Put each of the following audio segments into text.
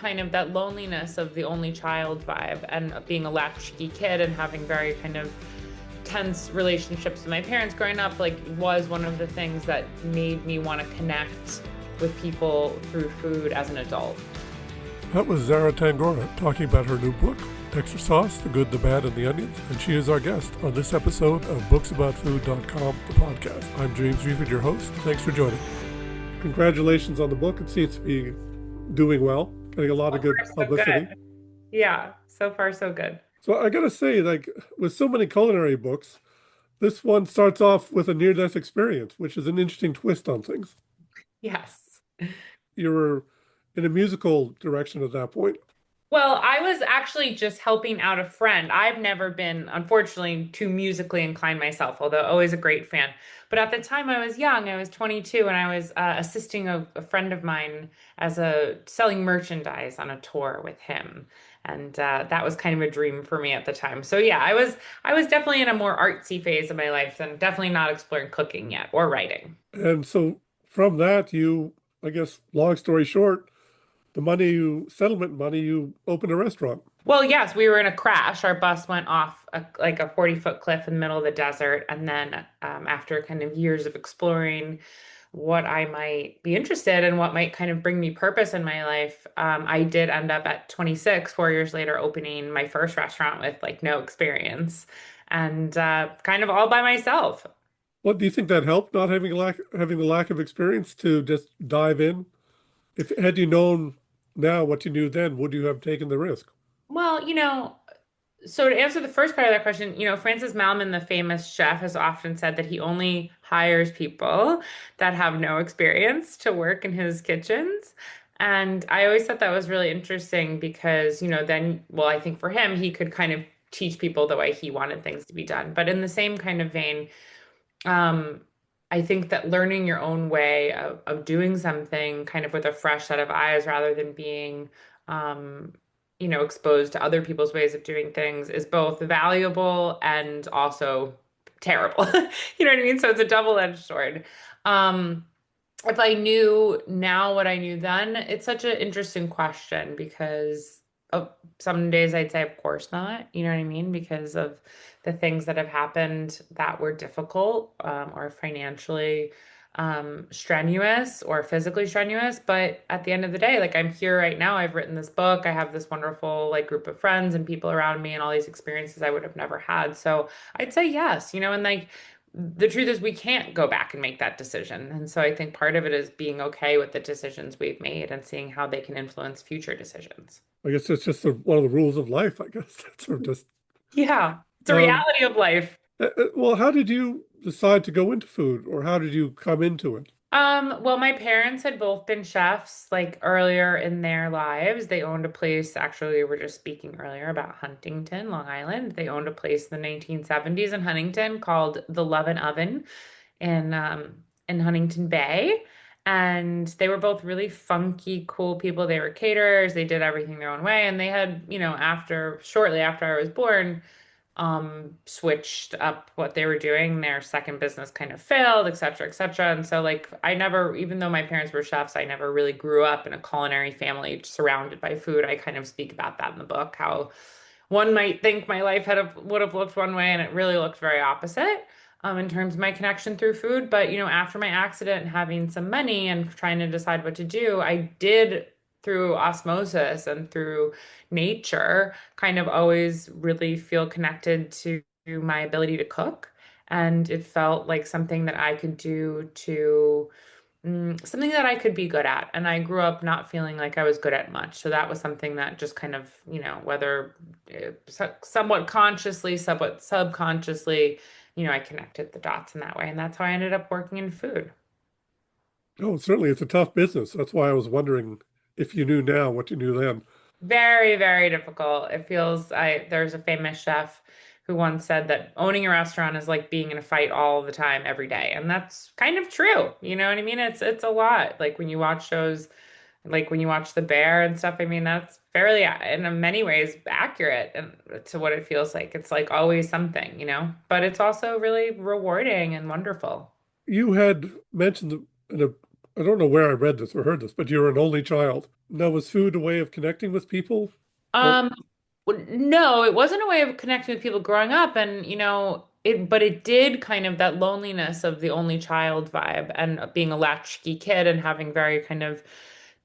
kind of that loneliness of the only child vibe and being a latchkey kid and having very kind of tense relationships with my parents growing up, like, was one of the things that made me want to connect with people through food as an adult. That was Zahra Tangorra talking about her new book, Extra Sauce, The Good, the Bad, and the Onions, and she is our guest on this episode of booksaboutfood.com, the podcast. I'm James Reeford, your host. Thanks for joining. Congratulations on the book. It seems to be doing well, getting a lot So of good far, so publicity. good. Yeah, so far, so good. So I gotta say, like, with so many culinary books, this one starts off with a near-death experience, which is an interesting twist on things. Yes. You were in a musical direction at that point. Well, I was actually just helping out a friend. I've never been, unfortunately, too musically inclined myself, although always a great fan. But at the time I was young, I was 22, and I was assisting a friend of mine as a selling merchandise on a tour with him. And that was kind of a dream for me at the time. So yeah, I was definitely in a more artsy phase of my life and definitely not exploring cooking yet or writing. And so from that, you, I guess, long story short, settlement money, you opened a restaurant. Well, yes, we were in a crash. Our bus went off like a 40-foot cliff in the middle of the desert. And then, after kind of years of exploring what I might be interested in, what might kind of bring me purpose in my life, I did end up at 26, 4 years later, opening my first restaurant with like no experience and kind of all by myself. What do you think that helped, not having the lack of experience to just dive in? If had you known now what you knew then, would you have taken the risk? Well, so to answer the first part of that question, Francis Malman, the famous chef, has often said that he only hires people that have no experience to work in his kitchens. And I always thought that was really interesting because, then, well, I think for him, he could kind of teach people the way he wanted things to be done. But in the same kind of vein, um, I think that learning your own way of doing something kind of with a fresh set of eyes rather than being, um, exposed to other people's ways of doing things is both valuable and also terrible. You know what I mean? So it's a double-edged sword. Um, if I knew now what I knew then, it's such an interesting question because some days I'd say, of course not. You know what I mean? Because of the things that have happened that were difficult, or financially strenuous or physically strenuous. But at the end of the day, like, I'm here right now. I've written this book. I have this wonderful like group of friends and people around me and all these experiences I would have never had. So I'd say yes, and like the truth is we can't go back and make that decision. And so I think part of it is being okay with the decisions we've made and seeing how they can influence future decisions. I guess that's just one of the rules of life. I guess that's sort of just. Yeah, it's a Um, reality of life. well, how did you decide to go into food, or how did you come into it? Well, my parents had both been chefs like earlier in their lives. They owned a place, actually, we were just speaking earlier about Huntington, Long Island. They owned a place in the 1970s in Huntington called the Love and Oven in Huntington Bay. And they were both really funky, cool people. They were caterers, they did everything their own way. And they had, shortly after I was born, switched up what they were doing. Their second business kind of failed, et cetera, et cetera. And so, like, I never, even though my parents were chefs, I never really grew up in a culinary family surrounded by food. I kind of speak about that in the book, how one might think my life would have looked one way, and it really looked very opposite. In terms of my connection through food. But, after my accident and having some money and trying to decide what to do, I did, through osmosis and through nature, kind of always really feel connected to my ability to cook. And it felt like something that I could do to something that I could be good at. And I grew up not feeling like I was good at much. So that was something that just kind of, whether somewhat consciously, somewhat subconsciously, I connected the dots in that way. And that's how I ended up working in food. Oh, certainly, it's a tough business. That's why I was wondering if you knew now what you knew then. Very, very difficult. It feels there's a famous chef who once said that owning a restaurant is like being in a fight all the time, every day. And that's kind of true. You know what I mean? It's a lot. Like when you watch shows, like when you watch The Bear and stuff, I mean, that's fairly, in many ways, accurate and to what it feels like. It's like always something. But it's also really rewarding and wonderful. You had mentioned in a I don't know where I read this or heard this, but you're an only child. Now, was food a way of connecting with people? Or Um, no, it wasn't a way of connecting with people growing up, and but it did kind of that loneliness of the only child vibe and being a latchkey kid and having very kind of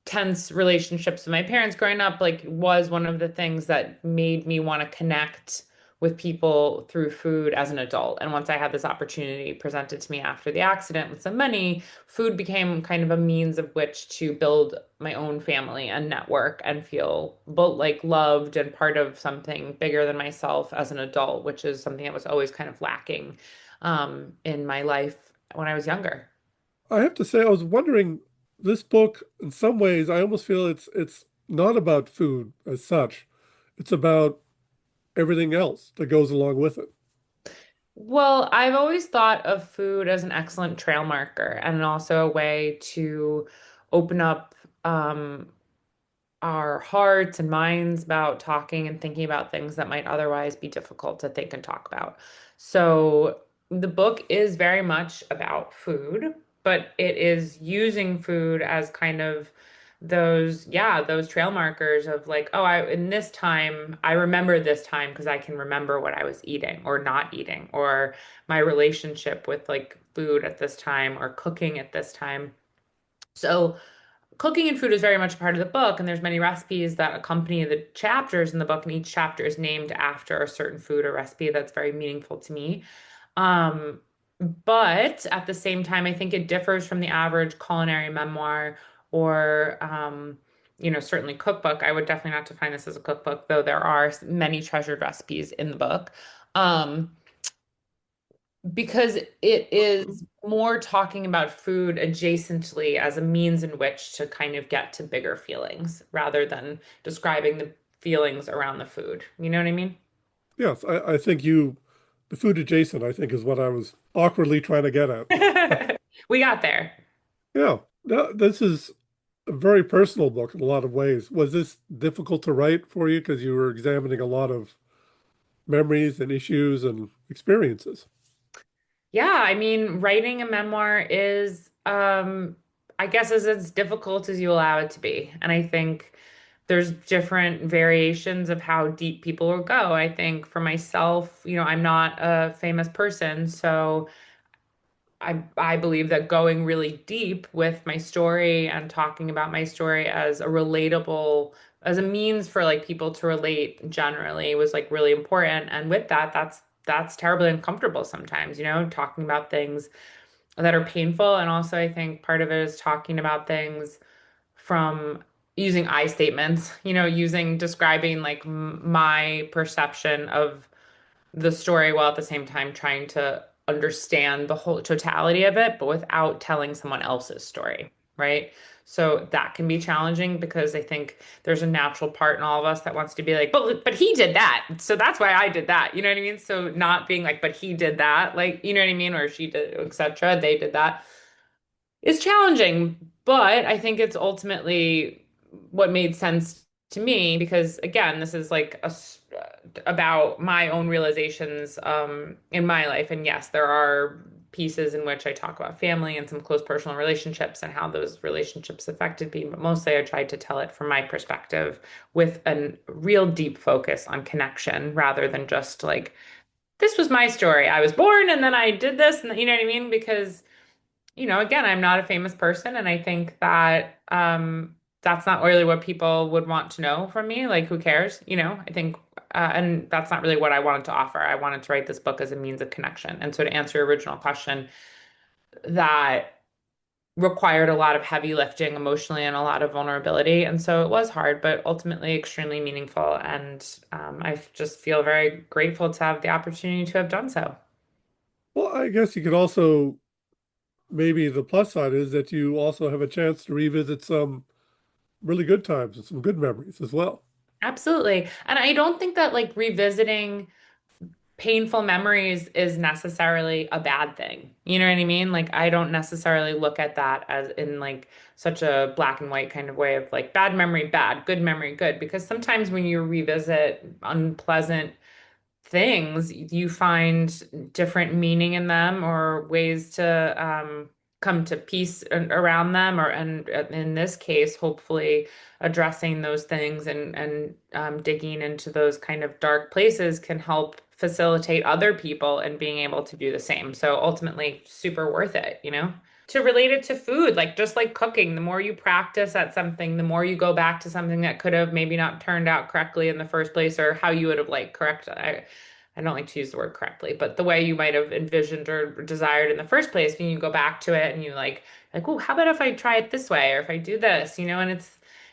tense relationships with my parents growing up, like was one of the things that made me want to connect with people through food as an adult. And once I had this opportunity presented to me after the accident with some money, food became kind of a means of which to build my own family and network and feel both like loved and part of something bigger than myself as an adult, which is something that was always kind of lacking in my life when I was younger. I have to say, I was wondering, this book, in some ways, I almost feel it's not about food as such. It's about everything else that goes along with it. Well, I've always thought of food as an excellent trail marker and also a way to open up our hearts and minds about talking and thinking about things that might otherwise be difficult to think and talk about. So the book is very much about food, but it is using food as kind of those trail markers of like, oh, in this time, I remember this time because I can remember what I was eating or not eating, or my relationship with like food at this time or cooking at this time. So cooking and food is very much a part of the book, and there's many recipes that accompany the chapters in the book, and each chapter is named after a certain food or recipe that's very meaningful to me. Um, but at the same time, I think it differs from the average culinary memoir or certainly cookbook. I would definitely not define this as a cookbook, though there are many treasured recipes in the book. Um, because it is more talking about food adjacently as a means in which to kind of get to bigger feelings rather than describing the feelings around the food. You know what I mean? Yes, I think the food adjacent, I think, is what I was awkwardly trying to get at. We got there. Yeah, no, this is a very personal book in a lot of ways. Was this difficult to write for you because you were examining a lot of memories and issues and experiences? Yeah, I mean, writing a memoir is, I guess, as difficult as you allow it to be. And I think there's different variations of how deep people will go. I think for myself, I'm not a famous person, so I believe that going really deep with my story and talking about my story as a relatable, as a means for like people to relate generally was like really important. And with that, that's terribly uncomfortable sometimes, talking about things that are painful. And also I think part of it is talking about things from using I statements, using describing like my perception of the story while at the same time trying to understand the whole totality of it, but without telling someone else's story, right? So that can be challenging because I think there's a natural part in all of us that wants to be like, but he did that, so that's why I did that. You know what I mean? So not being like, but he did that, like you know what I mean, or she did, etc. They did that is challenging, but I think it's ultimately what made sense to me because again, this is like about my own realizations in my life. And yes, there are pieces in which I talk about family and some close personal relationships and how those relationships affected me, but mostly I tried to tell it from my perspective with a real deep focus on connection rather than just like this was my story. I was born and then I did this and you know what I mean? Because again, I'm not a famous person, and I think that that's not really what people would want to know from me. Like, who cares? I think, and that's not really what I wanted to offer. I wanted to write this book as a means of connection. And so, to answer your original question, that required a lot of heavy lifting emotionally and a lot of vulnerability. And so it was hard, but ultimately extremely meaningful. And I just feel very grateful to have the opportunity to have done so. Well, I guess you could also, maybe the plus side is that you also have a chance to revisit some really good times and some good memories as well. Absolutely. And I don't think that like revisiting painful memories is necessarily a bad thing. You know what I mean? Like, I don't necessarily look at that as in like such a black and white kind of way of like bad memory, bad, good memory, good. Because sometimes when you revisit unpleasant things, you find different meaning in them or ways to come to peace around them, or and in this case hopefully addressing those things and digging into those kind of dark places can help facilitate other people and being able to do the same. So ultimately super worth it, you know? To relate it to food, like just like cooking, the more you practice at something, the more you go back to something that could have maybe not turned out correctly in the first place, or how you would have like correct. I don't like to use the word correctly, but the way you might have envisioned or desired in the first place, when you go back to it and you like, oh, how about if I try it this way, or if I do this, you know? And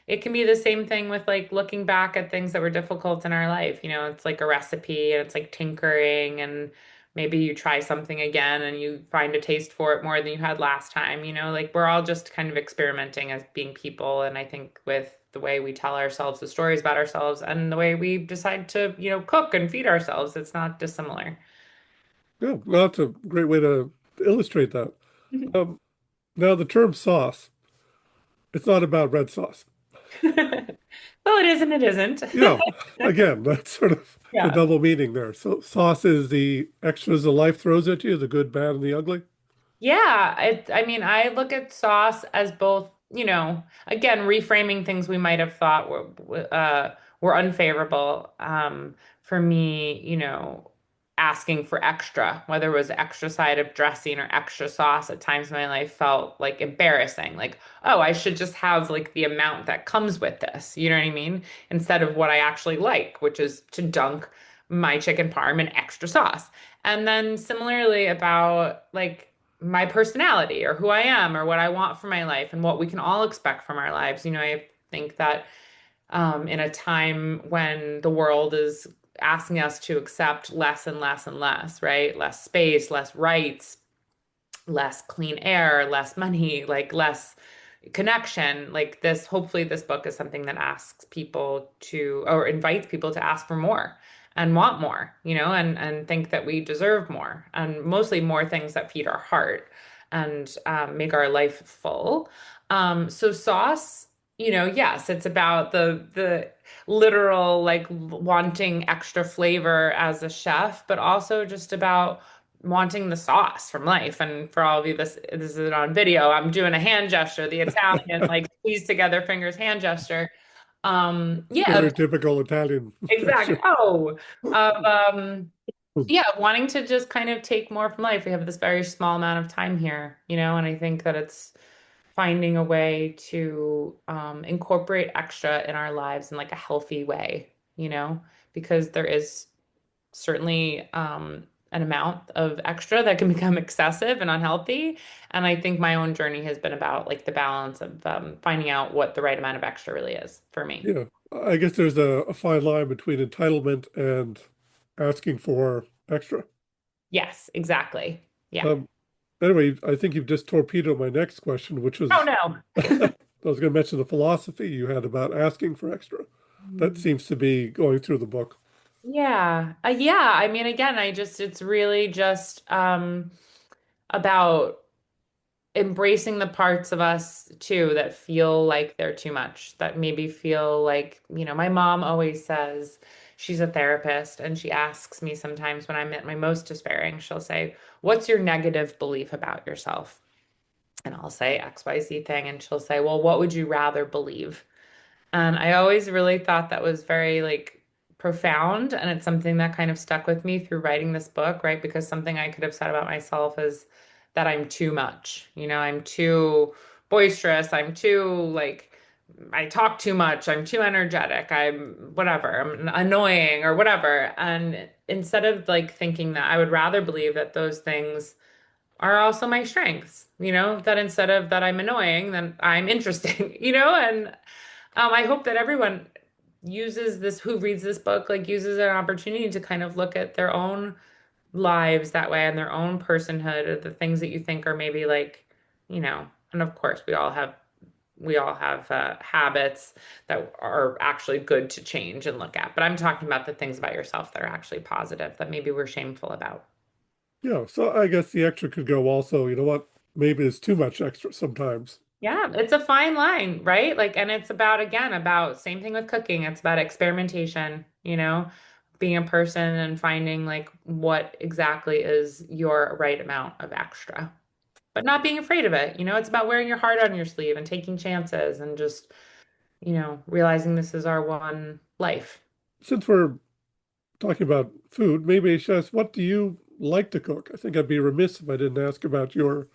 it can be the same thing with like looking back at things that were difficult in our life. You know, it's like a recipe and it's like tinkering, and maybe you try something again and you find a taste for it more than you had last time. You know, like we're all just kind of experimenting as being people. And I think with the way we tell ourselves the stories about ourselves and the way we decide to, cook and feed ourselves, it's not dissimilar. Yeah, well, that's a great way to illustrate that. Um, Now, the term sauce, it's not about red sauce. Well, it is and it isn't. Yeah, again, that's sort of the Yeah. double meaning there. So, sauce is the extras of life throws at you, the good, bad, and the ugly. Yeah, I mean, I look at sauce as both, again, reframing things we might have thought were unfavorable. For me, asking for extra, whether it was extra side of dressing or extra sauce, at times in my life felt like embarrassing. Like, oh, I should just have like the amount that comes with this. You know what I mean? Instead of what I actually like, which is to dunk my chicken parm in extra sauce. And then similarly about like my personality or who I am or what I want for my life and what we can all expect from our lives. I think that in a time when the world is asking us to accept less and less and less, right? Less space, less rights, less clean air, less money, like less connection. Like this, hopefully, this book is something that asks people to, or invites people to ask for more and want more, and think that we deserve more, and mostly more things that feed our heart and make our life full. So sauce, yes, it's about the literal like wanting extra flavor as a chef, but also just about wanting the sauce from life. And for all of you, this is on video. I'm doing a hand gesture, the Italian like squeeze together fingers hand gesture. Yeah, Very typical Italian exactly. gesture. Oh, of yeah, wanting to just kind of take more from life. We have this very small amount of time here, and I think that it's finding a way to incorporate extra in our lives in like a healthy way, because there is certainly an amount of extra that can become excessive and unhealthy. And I think my own journey has been about like the balance of finding out what the right amount of extra really is for me. Yeah, I guess there's a fine line between entitlement and asking for extra. Yes, exactly. Yeah. Um, anyway, I think you've just torpedoed my next question, which Oh was no. I was going to mention the philosophy you had about asking for extra. That seems to be going through the book. Yeah. Yeah. I mean, again, it's really just about embracing the parts of us too that feel like they're too much, that maybe feel like, my mom always says she's a therapist and she asks me sometimes when I'm at my most despairing, she'll say, "What's your negative belief about yourself?" And I'll say XYZ thing, and she'll say, "Well, what would you rather believe?" And I always really thought that was very like profound. And it's something that kind of stuck with me through writing this book, right? Because something I could have said about myself is that I'm too much. I'm too boisterous. I'm too like, I talk too much. I'm too energetic. I'm whatever. I'm annoying or whatever. And instead of like thinking that, I would rather believe that those things are also my strengths, that instead of that I'm annoying, then I'm interesting, and I hope that everyone uses this, who reads this book, like uses an opportunity to kind of look at their own lives that way and their own personhood, or the things that you think are maybe like, and of course we all have habits that are actually good to change and look at. But I'm talking about the things about yourself that are actually positive that maybe we're shameful about. Yeah, so I guess the extra could go also, you know what? Maybe it's too much extra sometimes. Yeah, it's a fine line, right? Like, and it's about, again, about same thing with cooking. It's about experimentation, being a person and finding like what exactly is your right amount of extra. but not being afraid of it. It's about wearing your heart on your sleeve and taking chances and just, realizing this is our one life. Since we're talking about food, maybe just what do you like to cook? I think I'd be remiss if I didn't ask about your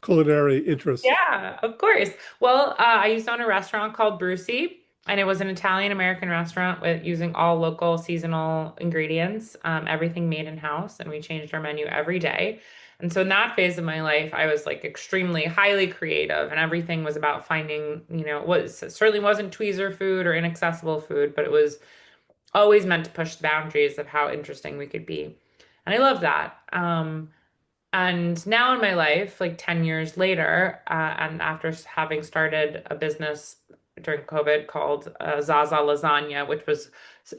culinary interests. Yeah, of course. Well, I used to own a restaurant called Brucey, and it was an Italian-American restaurant with using all local seasonal ingredients, everything made in-house, and we changed our menu every day. And so in that phase of my life, I was like extremely highly creative, and everything was about finding, it certainly wasn't tweezer food or inaccessible food, but it was always meant to push the boundaries of how interesting we could be. And I love that. And now in my life, like 10 years later, and after having started a business during COVID called Zaza Lasagna, which was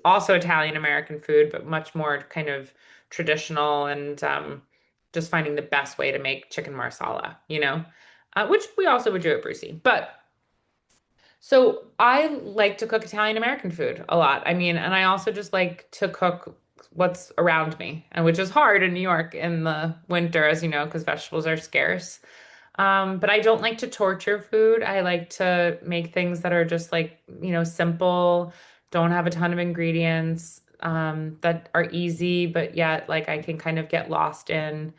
also Italian American food, but much more kind of traditional and just finding the best way to make chicken marsala, which we also would do at Brucey. But so I like to cook Italian American food a lot. I mean, and I also just like to cook what's around me, and which is hard in New York in the winter, as you know, because vegetables are scarce. But I don't like to torture food. I like to make things that are just like, simple, don't have a ton of ingredients, that are easy, but yet like I can kind of get lost in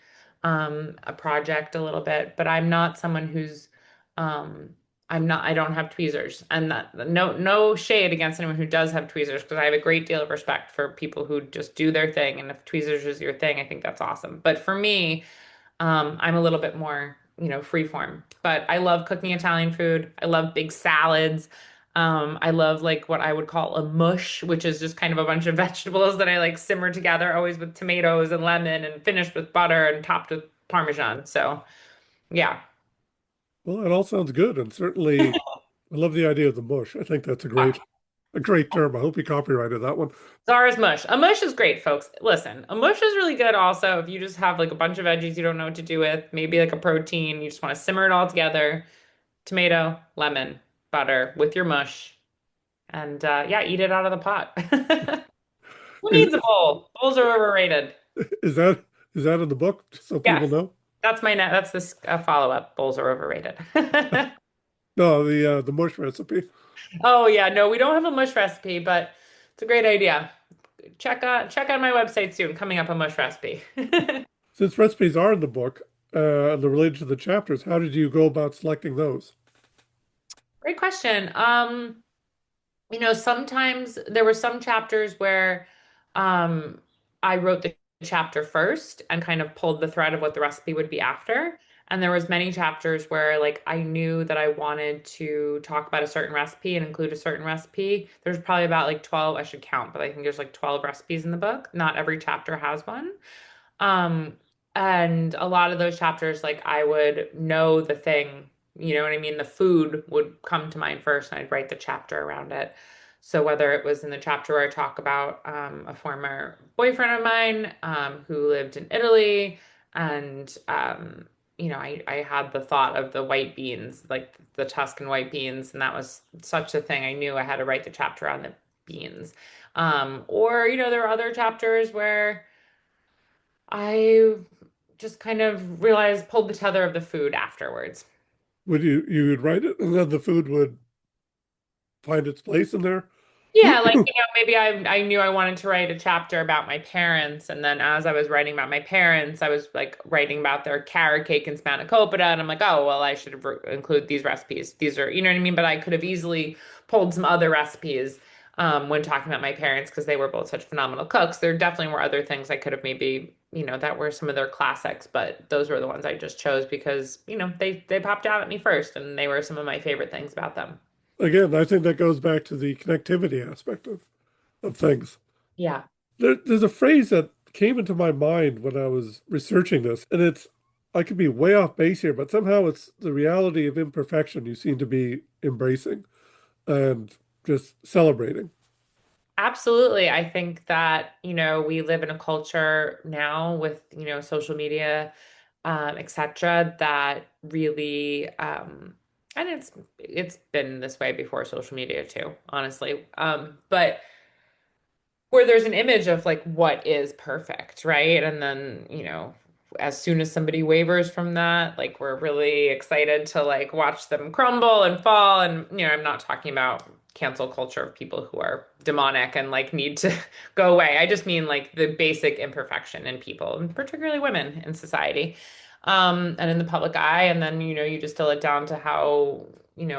a project a little bit. But I'm not someone who's um I don't have tweezers. And no shade against anyone who does have tweezers, because I have a great deal of respect for people who just do their thing. And if tweezers is your thing, I think that's awesome. But for me, I'm a little bit more, free form. But I love cooking Italian food. I love big salads. I love like what I would call a mush, which is just kind of a bunch of vegetables that I like simmer together, always with tomatoes and lemon and finished with butter and topped with Parmesan. So yeah. Well, it all sounds good, and certainly I love the idea of the mush. I think that's a great term. I hope you copyrighted that one. Zara's mush. A mush is great, folks. Listen, a mush is really good also if you just have like a bunch of veggies you don't know what to do with, maybe like a protein, you just want to simmer it all together. Tomato, lemon, butter with your mush, and yeah, eat it out of the pot. Who needs a Is, bowl? Bowls are overrated. is that is that in the book, just so people Yes, know? that's my net. That's this follow-up. Bowls are overrated. No, the mush recipe. Oh yeah, no, we don't have a mush recipe, but it's a great idea. Check on my website soon. Coming up a mush recipe. Since recipes are in the book, and they're related to the chapters, how did you go about selecting those? Great question. Sometimes there were some chapters where um, I wrote the chapter first and kind of pulled the thread of what the recipe would be after. And there was many chapters where like I knew that I wanted to talk about a certain recipe and include a certain recipe. There's probably about like 12, I should count, but I think there's like 12 recipes in the book. Not every chapter has one. Um, and a lot of those chapters, like I would know the thing, you know what I mean? The food would come to mind first, and I'd write the chapter around it. So whether it was in the chapter where I talk about a former boyfriend of mine who lived in Italy, and I had the thought of the white beans, like the Tuscan white beans, and that was such a thing. I knew I had to write the chapter on the beans. Or there were other chapters where I just kind of realized, pulled the tether of the food afterwards. Would you would write it, and then the food would find its place in there? Yeah, like, maybe I knew I wanted to write a chapter about my parents, and then as I was writing about my parents, I was like writing about their carrot cake and spanakopita, and I'm like, oh, well, I should include these recipes. These are, you know what I mean? But I could have easily pulled some other recipes when talking about my parents because they were both such phenomenal cooks. There definitely were other things I could have maybe, that were some of their classics, but those were the ones I just chose because, they popped out at me first, and they were some of my favorite things about them. Again, I think that goes back to the connectivity aspect of things. Yeah. There's a phrase that came into my mind when I was researching this, and I could be way off base here, but somehow it's the reality of imperfection you seem to be embracing and just celebrating. Absolutely. I think that, we live in a culture now with, social media, et cetera, that really, and it's been this way before social media too, honestly. But where there's an image of like what is perfect, right? And then, as soon as somebody wavers from that, like we're really excited to like watch them crumble and fall. And, I'm not talking about cancel culture of people who are demonic and like need to go away. I just mean like the basic imperfection in people, and particularly women in society, and in the public eye. And then, you distill it down to how,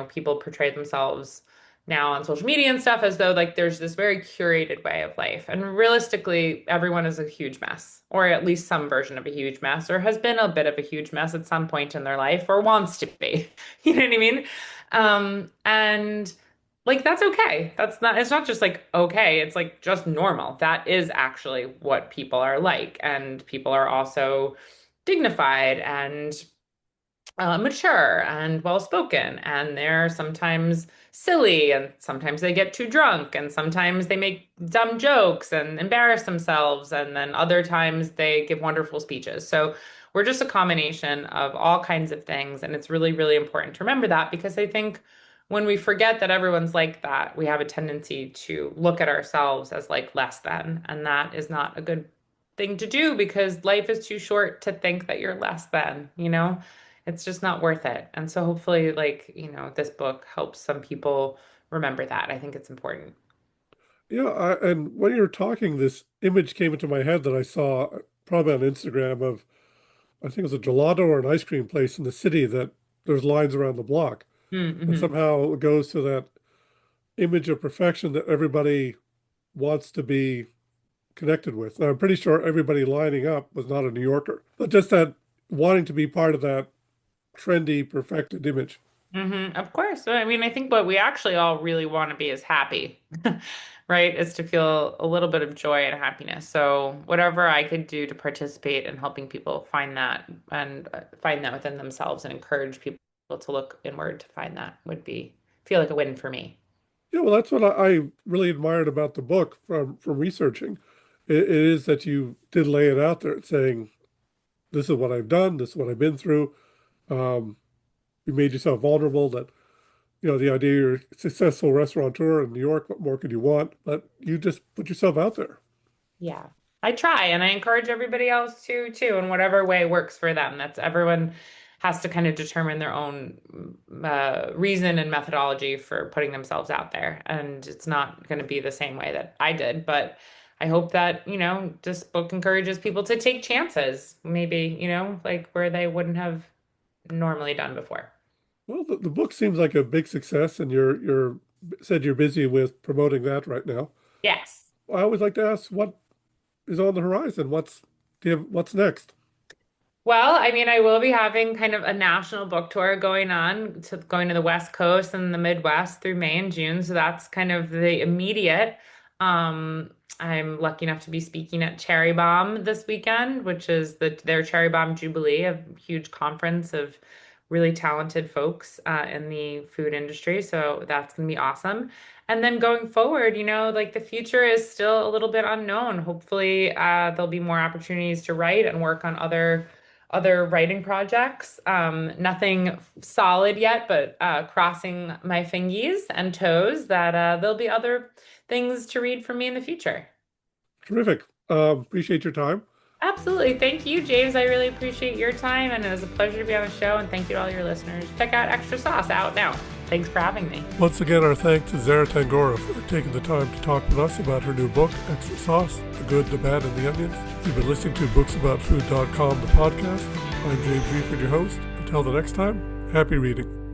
people portray themselves now on social media and stuff as though like there's this very curated way of life. And realistically, everyone is a huge mess, or at least some version of a huge mess, or has been a bit of a huge mess at some point in their life, or wants to be. You know what I mean? And like that's okay. It's not just like okay, it's like just normal. That is actually what people are like. And people are also dignified and mature and well spoken, and they're sometimes silly, and sometimes they get too drunk, and sometimes they make dumb jokes and embarrass themselves, and then other times they give wonderful speeches. So we're just a combination of all kinds of things, and it's really, really important to remember that, because I think when we forget that everyone's like that, we have a tendency to look at ourselves as like less than, and that is not a good thing to do, because life is too short to think that you're less than. It's just not worth it. And so hopefully, like, this book helps some people remember that. I think it's important. Yeah, and when you were talking, this image came into my head that I saw probably on Instagram of, I think it was a gelato or an ice cream place in the city that there's lines around the block. And Mm-hmm. somehow it goes to that image of perfection that everybody wants to be connected with. Now, I'm pretty sure everybody lining up was not a New Yorker, but just that wanting to be part of that trendy, perfected image. Mm-hmm. Of course. So, I mean, I think what we actually all really want to be is happy, right? Is to feel a little bit of joy and happiness. So, whatever I could do to participate in helping people find that, and find that within themselves, and encourage people to look inward to find that, would be feel like a win for me. Yeah, well, that's what I really admired about the book from researching. It is that you did lay it out there saying, this is what I've done, this is what I've been through. Um, you made yourself vulnerable that, the idea you're a successful restaurateur in New York, what more could you want? But you just put yourself out there. Yeah. I try, and I encourage everybody else to too, in whatever way works for them. That's everyone has to kind of determine their own reason and methodology for putting themselves out there. And it's not going to be the same way that I did, but I hope that, this book encourages people to take chances, maybe, like where they wouldn't have normally done before. Well, the book seems like a big success, and you're said you're busy with promoting that right now. Yes. I always like to ask what is on the horizon. What's next? Well, I mean, I will be having kind of a national book tour going to the West Coast and the Midwest through May and June. So that's kind of the immediate. I'm lucky enough to be speaking at Cherry Bomb this weekend, which is their Cherry Bomb Jubilee, a huge conference of really talented folks in the food industry. So that's going to be awesome. And then going forward, like the future is still a little bit unknown. Hopefully, there'll be more opportunities to write and work on other writing projects. Nothing solid yet, but crossing my fingies and toes that there'll be other things to read from me in the future. Terrific. Appreciate your time. Absolutely. Thank you, James. I really appreciate your time, and it was a pleasure to be on the show. And thank you to all your listeners. Check out Extra Sauce out now. Thanks for having me. Once again, our thanks to Zahra Tangorra for taking the time to talk with us about her new book, Extra Sauce, The Good, the Bad, and the Onions. You've been listening to BooksAboutFood.com, the podcast. I'm James Reeford, your host. Until the next time, happy reading.